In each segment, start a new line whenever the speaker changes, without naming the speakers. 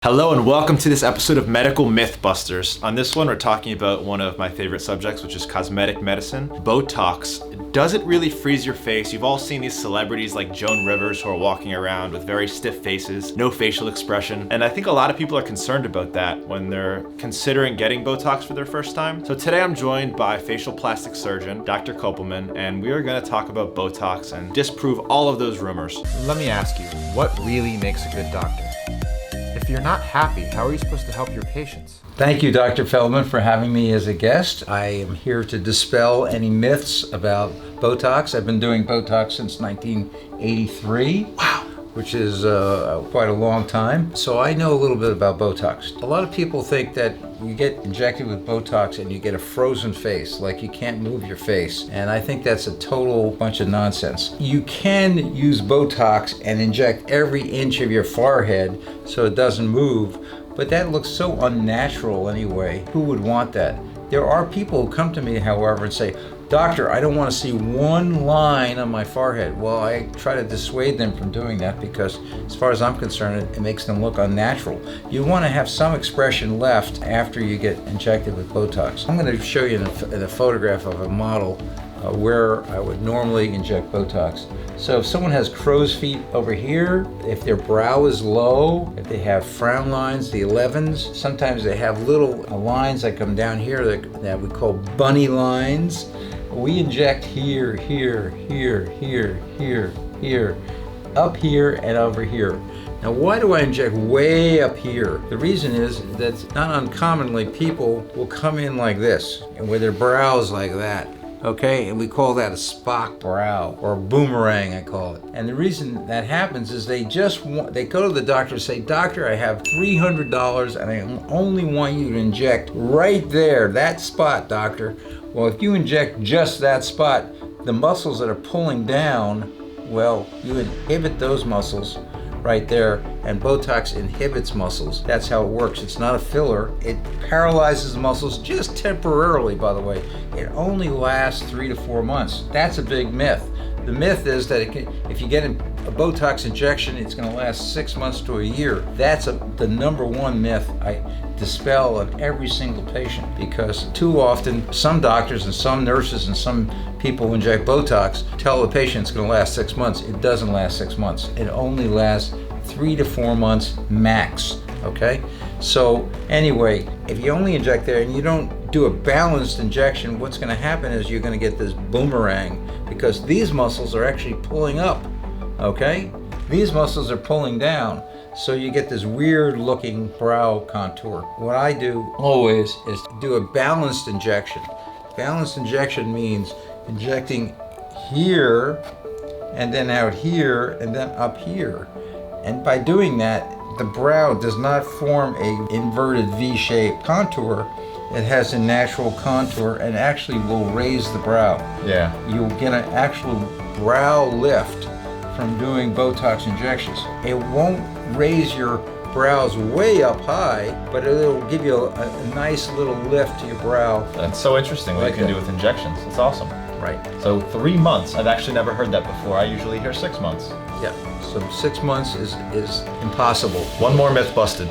Hello and welcome to this episode of Medical Mythbusters. On this one, we're talking about one of my favorite subjects, which is cosmetic medicine. Botox. Does it really freeze your face? You've all seen these celebrities like Joan Rivers who are walking around with very stiff faces, no facial expression. And I think a lot of people are concerned about that when they're considering getting Botox for their first time. So today I'm joined by facial plastic surgeon, Dr. Kopelman, and we are gonna talk about Botox and disprove all of those rumors.
Let me ask you, what really makes a good doctor? If you're not happy, how are you supposed to help your patients?
Thank you, Dr. Feldman, for having me as a guest. I am here to dispel any myths about Botox. I've been doing Botox since 1983. Wow. Which is quite a long time. So I know a little bit about Botox. A lot of people think that you get injected with Botox and you get a frozen face, like you can't move your face. And I think that's a total bunch of nonsense. You can use Botox and inject every inch of your forehead so it doesn't move, but that looks so unnatural anyway. Who would want that? There are people who come to me, however, and say, "Doctor, I don't want to see one line on my forehead." Well, I try to dissuade them from doing that because, as far as I'm concerned, it makes them look unnatural. You want to have some expression left after you get injected with Botox. I'm going to show you in a photograph of a model where I would normally inject Botox. So if someone has crow's feet over here, if their brow is low, if they have frown lines, the 11s, sometimes they have little lines that come down here that we call bunny lines. We inject here, here, here, here, here, here, up here, and over here. Now, why do I inject way up here? The reason is that not uncommonly people will come in like this, and with their brows like that. Okay, and we call that a Spock brow, or a boomerang, I call it. And the reason that happens is they go to the doctor and say, "Doctor, I have $300 and I only want you to inject right there, that spot, doctor." Well, if you inject just that spot, the muscles that are pulling down, well, you inhibit those muscles right there, and Botox inhibits muscles. That's how it works. It's not a filler. It paralyzes the muscles just temporarily, by the way. It only lasts 3 to 4 months. That's a big myth. The myth is that if you get a Botox injection, it's going to last 6 months to a year. That's the number one myth I dispel on every single patient, because too often some doctors and some nurses and some people who inject Botox tell the patient it's going to last 6 months. It doesn't last 6 months. It only lasts 3 to 4 months max. Okay? So anyway, if you only inject there and you don't do a balanced injection, what's going to happen is you're going to get this boomerang, because these muscles are actually pulling up. Okay? These muscles are pulling down. So you get this weird looking brow contour. What I do always is do a balanced injection. Balanced injection means injecting here and then out here and then up here. And by doing that, the brow does not form a inverted V-shaped contour. It has a natural contour and actually will raise the brow.
Yeah.
You'll get an actual brow lift from doing Botox injections. It won't raise your brows way up high, but it'll give you a nice little lift to your brow.
That's so interesting what
Like
you can
that.
do with injections. It's awesome.
Right.
So 3 months. I've actually never heard that before. I usually hear 6 months.
Yeah. So 6 months is impossible.
One more myth busted.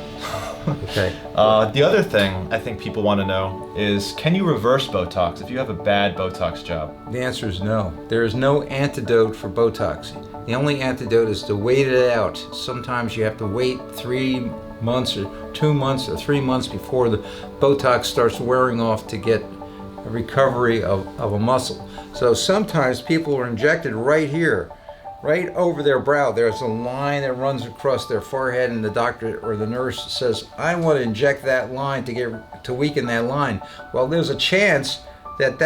Okay.
The other thing I think people want to know is, can you reverse Botox if you have a bad Botox job?
The answer is no. There is no antidote for Botox. The only antidote is to wait it out. Sometimes you have to wait 3 months or 2 months or 3 months before the Botox starts wearing off to get a recovery of a muscle. So sometimes people are injected right here, right over their brow. There's a line that runs across their forehead, and the doctor or the nurse says, "I want to inject that line to weaken that line." Well, there's a chance that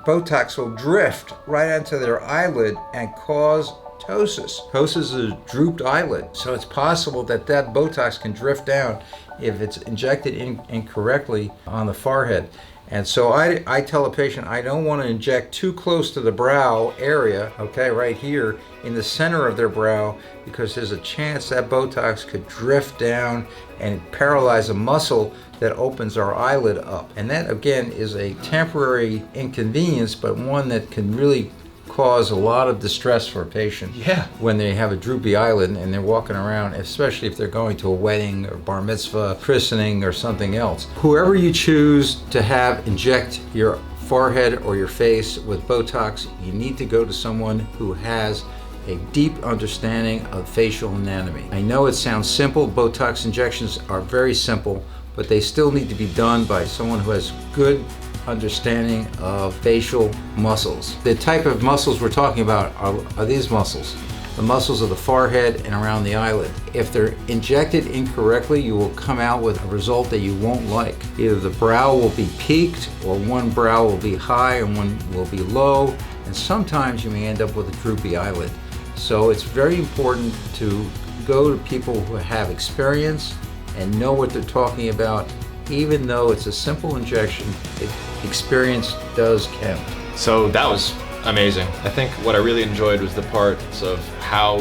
Botox will drift right onto their eyelid and cause ptosis. Ptosis is a drooped eyelid, so it's possible that Botox can drift down if it's injected incorrectly on the forehead. And so I tell a patient, I don't want to inject too close to the brow area, okay, right here in the center of their brow, because there's a chance that Botox could drift down and paralyze a muscle that opens our eyelid up. And that, again, is a temporary inconvenience, but one that can really cause a lot of distress for a patient.
Yeah.
When they have a droopy eyelid and they're walking around, especially if they're going to a wedding or bar mitzvah, christening, or something else. Whoever you choose to have inject your forehead or your face with Botox, you need to go to someone who has a deep understanding of facial anatomy. I know it sounds simple. Botox injections are very simple, but they still need to be done by someone who has good understanding of facial muscles. The type of muscles we're talking about are these muscles, the muscles of the forehead and around the eyelid. If they're injected incorrectly, you will come out with a result that you won't like. Either the brow will be peaked, or one brow will be high and one will be low, and sometimes you may end up with a droopy eyelid. So it's very important to go to people who have experience and know what they're talking about. Even though it's a simple injection, experience does count.
So that was amazing. I think what I really enjoyed was the parts of how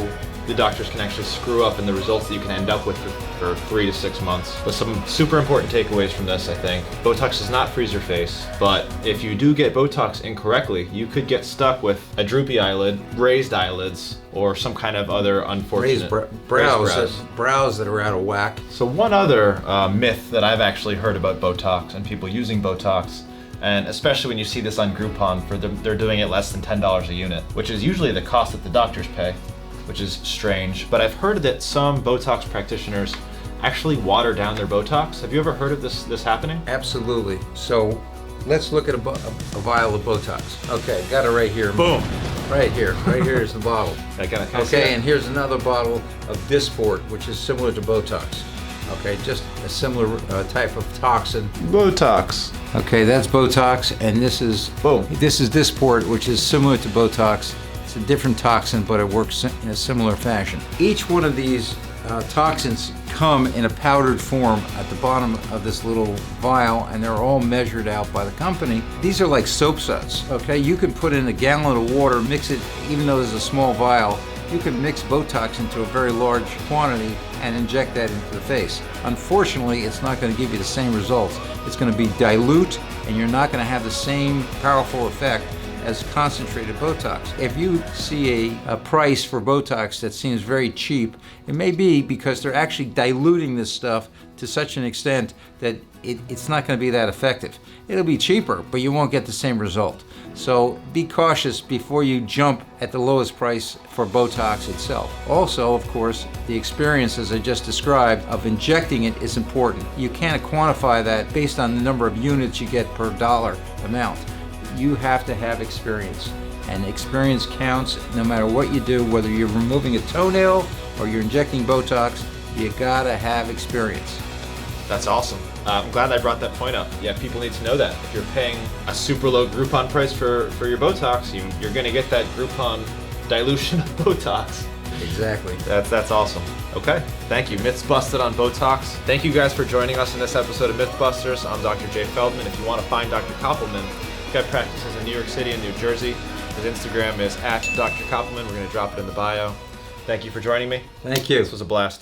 the doctors can actually screw up and the results that you can end up with for 3 to 6 months. But some super important takeaways from this, I think. Botox does not freeze your face, but if you do get Botox incorrectly, you could get stuck with a droopy eyelid, raised eyelids, or some kind of other unfortunate
brows that are out of whack.
So one other myth that I've actually heard about Botox and people using Botox, and especially when you see this on Groupon, they're doing it less than $10 a unit, which is usually the cost that the doctors pay, which is strange. But I've heard that some Botox practitioners actually water down their Botox. Have you ever heard of this happening?
Absolutely. So let's look at a vial of Botox. Okay, got it right here.
Boom.
Right here. Right here is the bottle.
Can I see
Okay,
that?
and here's another bottle of Dysport, which is similar to Botox. Okay, just a similar type of toxin.
Botox.
Okay, that's Botox, and this is Dysport, which is similar to Botox. It's a different toxin, but it works in a similar fashion. Each one of these toxins come in a powdered form at the bottom of this little vial, and they're all measured out by the company. These are like soap suds, okay? You can put in a gallon of water, mix it, even though there's a small vial, you can mix Botox into a very large quantity and inject that into the face. Unfortunately, it's not going to give you the same results. It's going to be dilute, and you're not going to have the same powerful effect as concentrated Botox. If you see a price for Botox that seems very cheap, it may be because they're actually diluting this stuff to such an extent that it's not going to be that effective. It'll be cheaper, but you won't get the same result. So be cautious before you jump at the lowest price for Botox itself. Also, of course, the experience, as I just described, of injecting it is important. You can't quantify that based on the number of units you get per dollar amount. You have to have experience, and experience counts no matter what you do, whether you're removing a toenail or you're injecting Botox. You gotta have experience.
That's awesome. I'm glad I brought that point up. Yeah, people need to know that. If you're paying a super low Groupon price for your Botox, you're gonna get that Groupon dilution of Botox.
Exactly.
That's awesome. Okay, thank you. Myths busted on Botox. Thank you guys for joining us in this episode of Mythbusters. I'm Dr. Jay Feldman. If you want to find Dr. Koppelman, he's got practices in New York City and New Jersey. His Instagram is @Dr. Koppelman. We're gonna drop it in the bio. Thank you for joining me.
Thank you.
This was a blast.